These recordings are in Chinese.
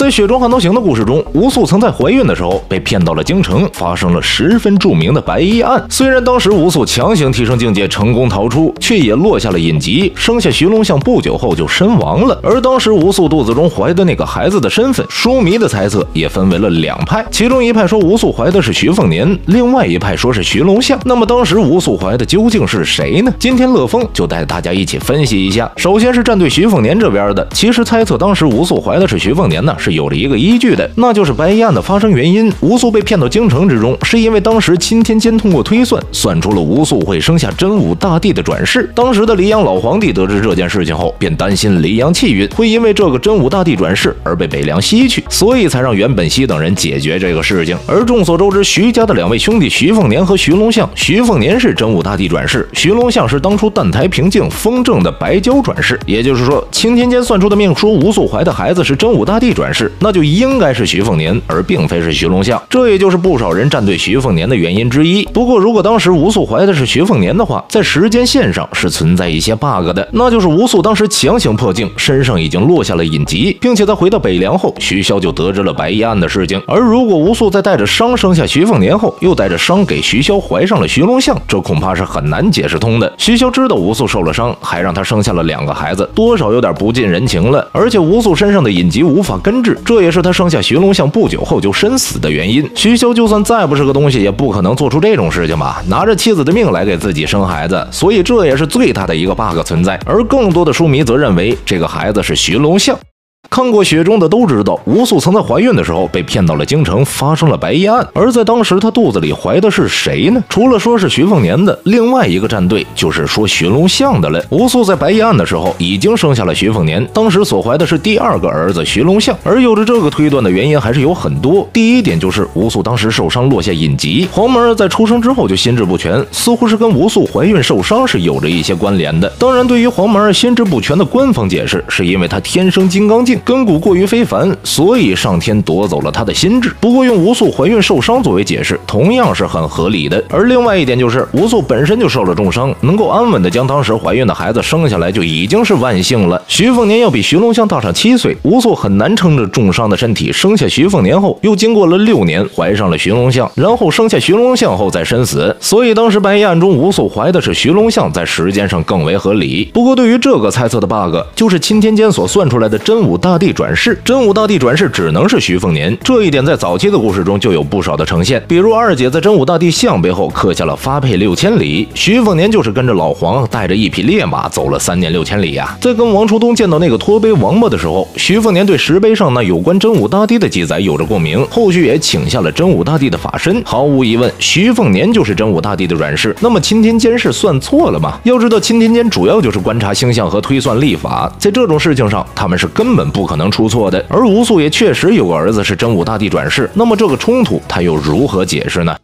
在《雪中悍刀行》的故事中，吴素曾在怀孕的时候被骗到了京城，发生了十分著名的白衣案。虽然当时吴素强行提升境界，成功逃出，却也落下了隐疾，生下徐龙象不久后就身亡了。而当时吴素肚子中怀的那个孩子的身份，书迷的猜测也分为了两派，其中一派说吴素怀的是徐凤年，另外一派说是徐龙象。那么当时吴素怀的究竟是谁呢？今天乐风就带大家一起分析一下。首先是站队徐凤年这边的，其实猜测当时吴素怀的是徐凤年呢，是有着一个依据的，那就是白衣案的发生原因。吴素被骗到京城之中，是因为当时钦天监通过推算，算出了吴素会生下真武大帝的转世。当时的黎阳老皇帝得知这件事情后，便担心黎阳气运会因为这个真武大帝转世而被北凉吸去，所以才让袁本熙等人解决这个事情。而众所周知，徐家的两位兄弟徐凤年和徐龙象，徐凤年是真武大帝转世，徐龙象是当初澹台平静风正的白蛟转世。也就是说，钦天监算出的命说吴素怀的孩子是真武大帝转世，那就应该是徐凤年，而并非是徐龙象。这也就是不少人站队徐凤年的原因之一。不过，如果当时吴素怀的是徐凤年的话，在时间线上是存在一些 bug 的，那就是吴素当时强行破境，身上已经落下了隐疾，并且在回到北凉后，徐骁就得知了白衣案的事情。而如果吴素在带着伤生下徐凤年后，又带着伤给徐骁怀上了徐龙象，这恐怕是很难解释通的。徐骁知道吴素受了伤，还让他生下了两个孩子，多少有点不近人情了。而且吴素身上的隐疾无法根治，这也是他生下徐龙象不久后就身死的原因。徐骁就算再不是个东西，也不可能做出这种事情吧，拿着妻子的命来给自己生孩子，所以这也是最大的一个 bug 存在。而更多的书迷则认为这个孩子是徐龙象。看过雪中的都知道，吴素曾在怀孕的时候被骗到了京城，发生了白衣案。而在当时她肚子里怀的是谁呢？除了说是徐凤年的，另外一个战队就是说徐龙象的了。吴素在白衣案的时候已经生下了徐凤年，当时所怀的是第二个儿子徐龙象。而有着这个推断的原因还是有很多。第一点就是吴素当时受伤落下隐疾，黄门儿在出生之后就心智不全，似乎是跟吴素怀孕受伤是有着一些关联的。当然，对于黄门儿心智不全的官方解释，是因为他天生金刚镜，根骨过于非凡，所以上天夺走了他的心智。不过用吴素怀孕受伤作为解释，同样是很合理的。而另外一点就是吴素本身就受了重伤，能够安稳的将当时怀孕的孩子生下来就已经是万幸了。徐凤年要比徐龙象大上7岁，吴素很难撑着重伤的身体生下徐凤年后，又经过了6年怀上了徐龙象，然后生下徐龙象后再身死。所以当时白衣案中吴素怀的是徐龙象，在时间上更为合理。不过对于这个猜测的 bug， 就是钦天监所算出来的真武大帝转世，真武大帝转世只能是徐凤年，这一点在早期的故事中就有不少的呈现。比如二姐在真武大帝像背后刻下了发配6000里，徐凤年就是跟着老黄带着一匹烈马走了3年6000里呀。在跟王初东见到那个托碑王八的时候，徐凤年对石碑上那有关真武大帝的记载有着共鸣，后续也请下了真武大帝的法身。毫无疑问，徐凤年就是真武大帝的转世。那么钦天监是算错了吗？要知道钦天监主要就是观察星象和推算历法，在这种事情上他们是根本不可能出错的。而吴素也确实有个儿子是真武大帝转世，那么这个冲突他又如何解释呢？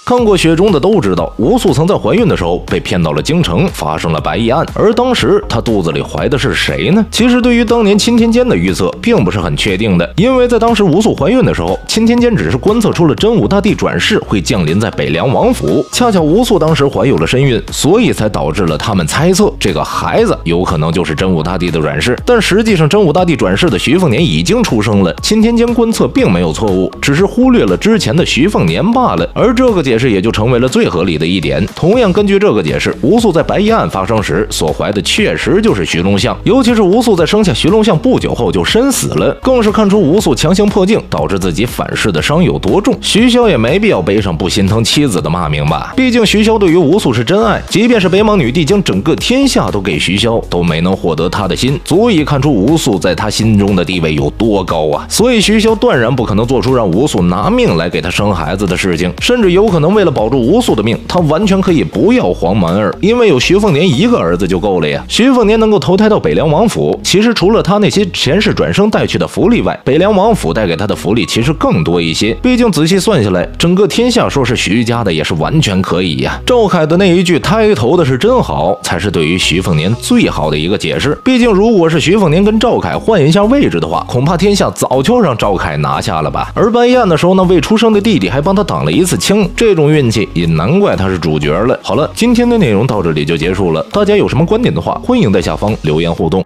看过雪中的都知道，吴素曾在怀孕的时候被骗到了京城，发生了白衣案。而当时她肚子里怀的是谁呢？其实对于当年钦天监的预测并不是很确定的，因为在当时吴素怀孕的时候，钦天监只是观测出了真武大帝转世会降临在北凉王府，恰巧吴素当时怀有了身孕，所以才导致了他们猜测这个孩子有可能就是真武大帝的转世。但实际上真武大帝转世的徐凤年已经出生了，钦天监观测并没有错误，只是忽略了之前的徐凤年罢了。而这个解释也就成为了最合理的一点。同样根据这个解释，吴素在白衣案发生时所怀的确实就是徐龙象，尤其是吴素在生下徐龙象不久后就身死了，更是看出吴素强行破境导致自己反噬的伤有多重。徐骁也没必要背上不心疼妻子的骂名吧，毕竟徐骁对于吴素是真爱，即便是北莽女帝将整个天下都给徐骁，都没能获得他的心，足以看出吴素在他心中的地位有多高啊！所以徐骁断然不可能做出让吴素拿命来给他生孩子的事情，甚至有可能为了保住吴素的命，他完全可以不要黄蛮儿，因为有徐凤年一个儿子就够了呀。徐凤年能够投胎到北凉王府，其实除了他那些前世转生带去的福利外，北凉王府带给他的福利其实更多一些。毕竟仔细算下来，整个天下说是徐家的也是完全可以呀。赵凯的那一句胎投的是真好，才是对于徐凤年最好的一个解释。毕竟如果是徐凤年跟赵凯换一下位置的话，恐怕天下早就让赵凯拿下了吧。而白衣案的时候呢，未出生的弟弟还帮他挡了一次枪，这种运气也难怪他是主角了。好了，今天的内容到这里就结束了，大家有什么观点的话，欢迎在下方留言互动。